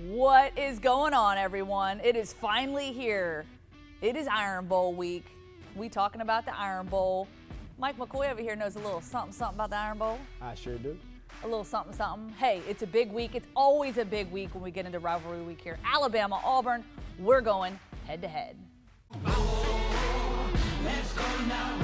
What is going on, everyone? It is finally here. It is Iron Bowl week. We talking about the Iron Bowl. Mike McCoy over here knows a little something about the Iron Bowl. I sure do. A little something. Hey, it's a big week. It's always a big week when we get into rivalry week here. Alabama, Auburn, we're going head to head. Let's go now.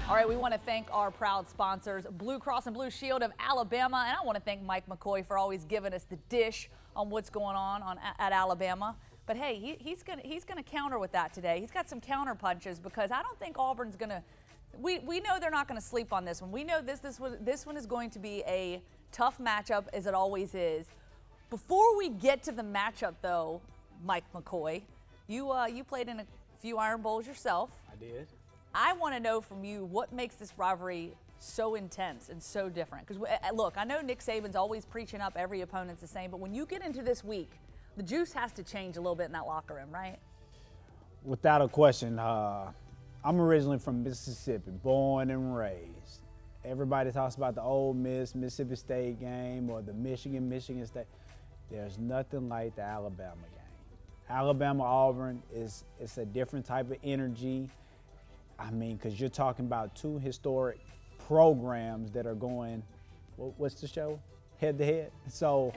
All right, we want to thank our proud sponsors, Blue Cross and Blue Shield of Alabama, and I want to thank Mike McCoy for always giving us the dish on what's going on at Alabama. But hey, he's gonna counter with that today. He's got some counter punches because I don't think Auburn's gonna. We know they're not gonna sleep on this one. We know this one is going to be a tough matchup, as it always is. Before we get to the matchup, though, Mike McCoy, you played in a few Iron Bowls yourself. I did. I want to know from you what makes this rivalry so intense and so different. Because, look, I know Nick Saban's always preaching up every opponent's the same, but when you get into this week, the juice has to change a little bit in that locker room, right? Without a question, I'm originally from Mississippi, born and raised. Everybody talks about the Ole Miss, Mississippi State game or the Michigan State. There's nothing like the Alabama game. Alabama-Auburn it's a different type of energy. I mean, because you're talking about two historic programs that are going, what's the show? Head to head. So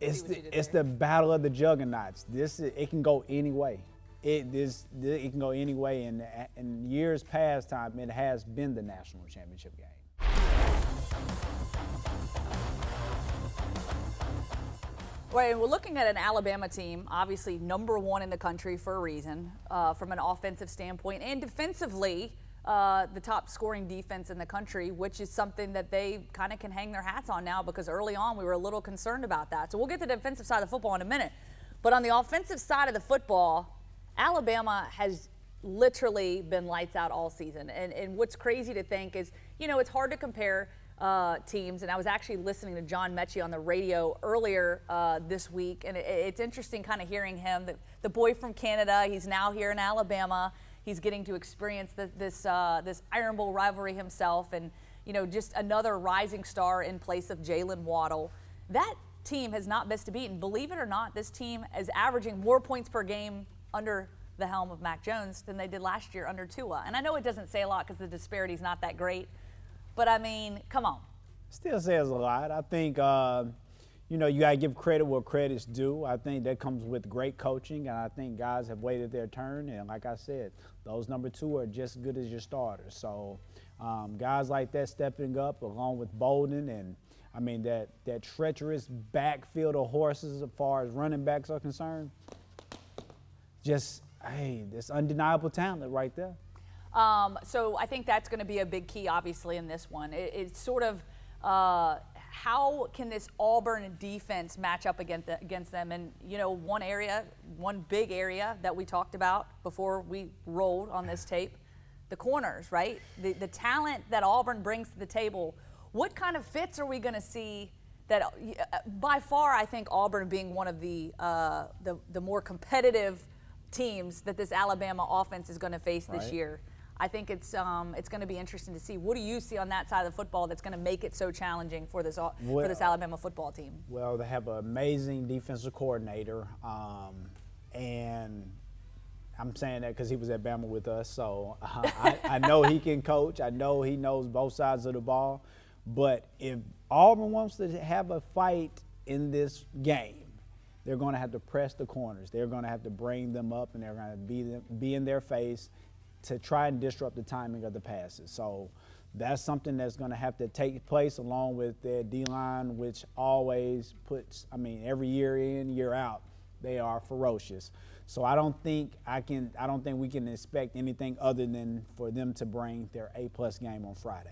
it's the battle of the juggernauts. It can go any way. It can go any way. And in years past time, it has been the national championship game. Right, we're looking at an Alabama team, obviously number one in the country for a reason, from an offensive standpoint, and defensively, the top scoring defense in the country, which is something that they kind of can hang their hats on now because early on we were a little concerned about that. So we'll get to the defensive side of the football in a minute. But on the offensive side of the football, Alabama has literally been lights out all season. And what's crazy to think is, it's hard to compare teams, and I was actually listening to John Mechie on the radio earlier this week, and it's interesting kind of hearing him, the boy from Canada. He's now here in Alabama. He's getting to experience this Iron Bowl rivalry himself, and just another rising star in place of Jalen Waddle. That team has not missed a beat, and believe it or not, this team is averaging more points per game under the helm of Mac Jones than they did last year under Tua. And I know it doesn't say a lot because the disparity is not that great. But, I mean, come on. Still says a lot. I think, you got to give credit where credit's due. I think that comes with great coaching, and I think guys have waited their turn. And like I said, those number two are just as good as your starters. So guys like that stepping up along with Bolden and, I mean, that treacherous backfield of horses as far as running backs are concerned, just, hey, this undeniable talent right there. So I think that's going to be a big key, obviously, in this one. It's sort of how can this Auburn defense match up against them? And, one big area that we talked about before we rolled on this tape, the corners, right? The talent that Auburn brings to the table. What kind of fits are we going to see that by far I think Auburn being one of the more competitive teams that this Alabama offense is going to face this year. I think it's going to be interesting to see. What do you see on that side of the football that's going to make it so challenging for this Alabama football team? Well, they have an amazing defensive coordinator, and I'm saying that because he was at Bama with us, so I know he can coach. I know he knows both sides of the ball. But if Auburn wants to have a fight in this game, they're going to have to press the corners. They're going to have to bring them up, and they're going to be in their face to try and disrupt the timing of the passes. So that's something that's going to have to take place along with their D-line, which always puts, every year in, year out, they are ferocious. So I don't think we can expect anything other than for them to bring their A-plus game on Friday.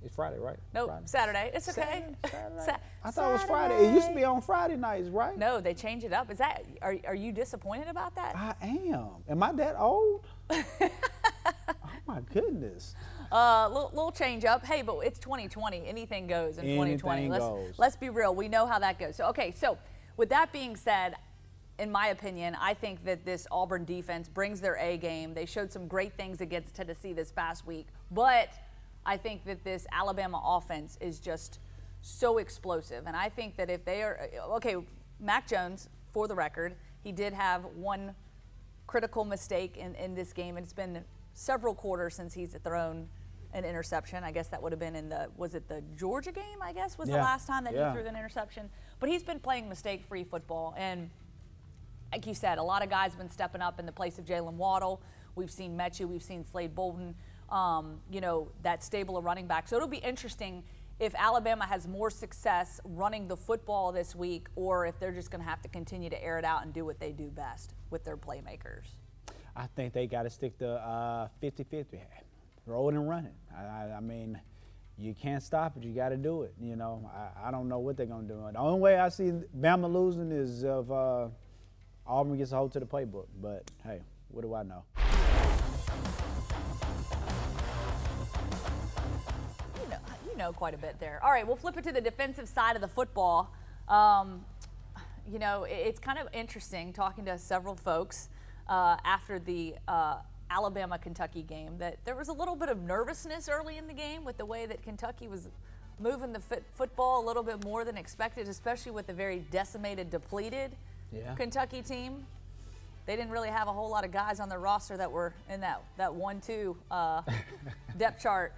It's Friday, right? Nope, Friday. Saturday. It's okay. Saturday? I thought it was Friday. It used to be on Friday nights, right? No, they changed it up. Are you disappointed about that? I am. Am I that old? Oh, my goodness. Little change up. Hey, but it's 2020. Anything goes in 2020. Anything goes. Let's be real. We know how that goes. So, okay, so with that being said, in my opinion, I think that this Auburn defense brings their A game. They showed some great things against Tennessee this past week, but I think that this Alabama offense is just so explosive. And I think that if they are, okay, Mac Jones, for the record, he did have one critical mistake in this game. It's been several quarters since he's thrown an interception. I guess that would have been in was it the Georgia game, I guess, was the last time that he threw an interception. But he's been playing mistake-free football. And like you said, a lot of guys have been stepping up in the place of Jalen Waddle. We've seen Mechie, we've seen Slade Bolden, that stable of running back. So it'll be interesting if Alabama has more success running the football this week, or if they're just going to have to continue to air it out and do what they do best with their playmakers. I think they got to stick to 50-50, roll it and run it. I mean, you can't stop it. You got to do it. I don't know what they're going to do. The only way I see Bama losing is if Auburn gets a hold to the playbook. But, hey, what do I know? You know quite a bit there. All right, we'll flip it to the defensive side of the football. It's kind of interesting talking to several folks after the Alabama-Kentucky game that there was a little bit of nervousness early in the game with the way that Kentucky was moving the football a little bit more than expected, especially with the very decimated, depleted Kentucky team. They didn't really have a whole lot of guys on their roster that were in that 1-2 depth chart.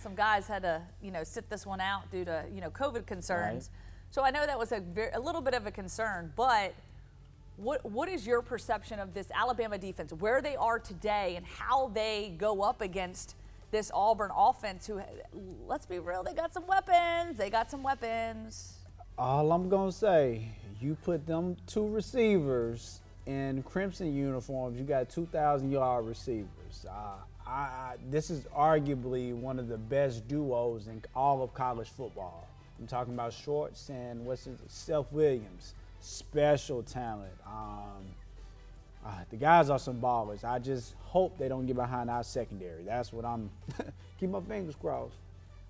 Some guys had to, sit this one out due to, COVID concerns. Right. So I know that was a little bit of a concern, but what is your perception of this Alabama defense, where they are today and how they go up against this Auburn offense who, let's be real, they got some weapons. All I'm going to say, you put them two receivers in crimson uniforms, you got 2,000-yard receivers. This is arguably one of the best duos in all of college football. I'm talking about Shorts and Seth Williams, special talent. The guys are some ballers. I just hope they don't get behind our secondary. That's what I'm keep my fingers crossed.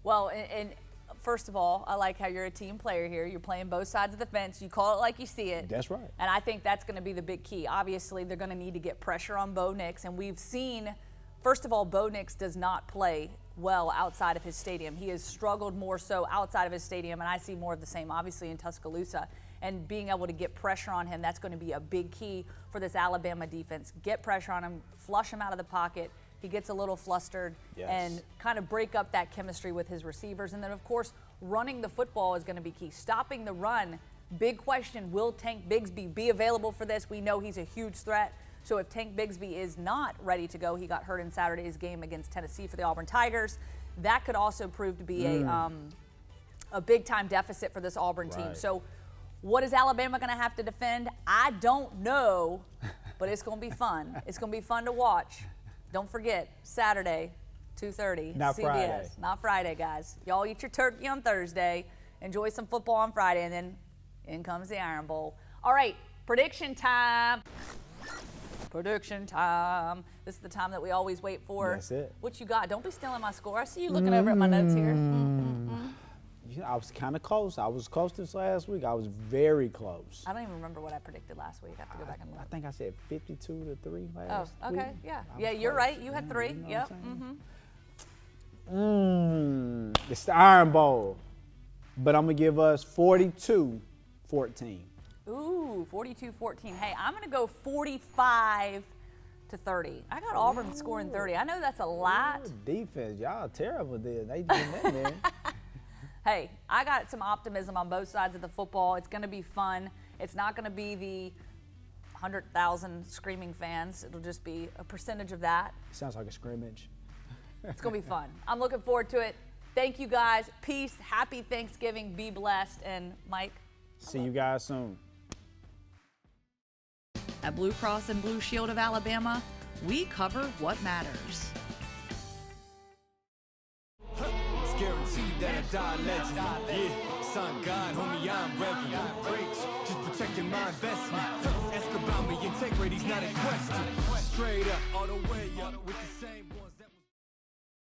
Well, and first of all, I like how you're a team player here. You're playing both sides of the fence. You call it like you see it. That's right. And I think that's going to be the big key. Obviously, they're going to need to get pressure on Bo Nix, and we've seen. First of all, Bo Nix does not play well outside of his stadium. He has struggled more so outside of his stadium, and I see more of the same, obviously, in Tuscaloosa. And being able to get pressure on him, that's going to be a big key for this Alabama defense. Get pressure on him, flush him out of the pocket. He gets a little flustered and kind of break up that chemistry with his receivers. And then, of course, running the football is going to be key. Stopping the run, big question, will Tank Bigsby be available for this? We know he's a huge threat. So if Tank Bigsby is not ready to go, he got hurt in Saturday's game against Tennessee for the Auburn Tigers. That could also prove to be a big-time deficit for this Auburn team. So what is Alabama going to have to defend? I don't know, but it's going to be fun. It's going to be fun to watch. Don't forget, Saturday, 2:30, Not CBS. Friday. Not Friday, guys. Y'all eat your turkey on Thursday. Enjoy some football on Friday, and then in comes the Iron Bowl. All right, prediction time. Prediction time. This is the time that we always wait for. That's it. What you got? Don't be stealing my score. I see you looking over at my notes here. I was kind of close. I was close this last week. I was very close. I don't even remember what I predicted last week. I have to go back and look. I think I said 52-3 last week. Okay. Yeah. Yeah, you're close. right. You had 3. Yep. It's the Iron Bowl. But I'm going to give us 42-14. Ooh, 42-14. Hey, I'm going to go 45-30. I got Auburn scoring 30. I know that's a lot. Defense, y'all terrible there. They doing that, man. Hey, I got some optimism on both sides of the football. It's going to be fun. It's not going to be the 100,000 screaming fans. It'll just be a percentage of that. Sounds like a scrimmage. It's going to be fun. I'm looking forward to it. Thank you, guys. Peace. Happy Thanksgiving. Be blessed. And Mike, see you guys soon. At Blue Cross and Blue Shield of Alabama, we cover what matters. It's guaranteed that I die a legend. Yeah, son, God, homie, I'm reverend. Breaks, just protecting my investment. Ask about me, integrity's not in question. Straight up, all the way up with the same.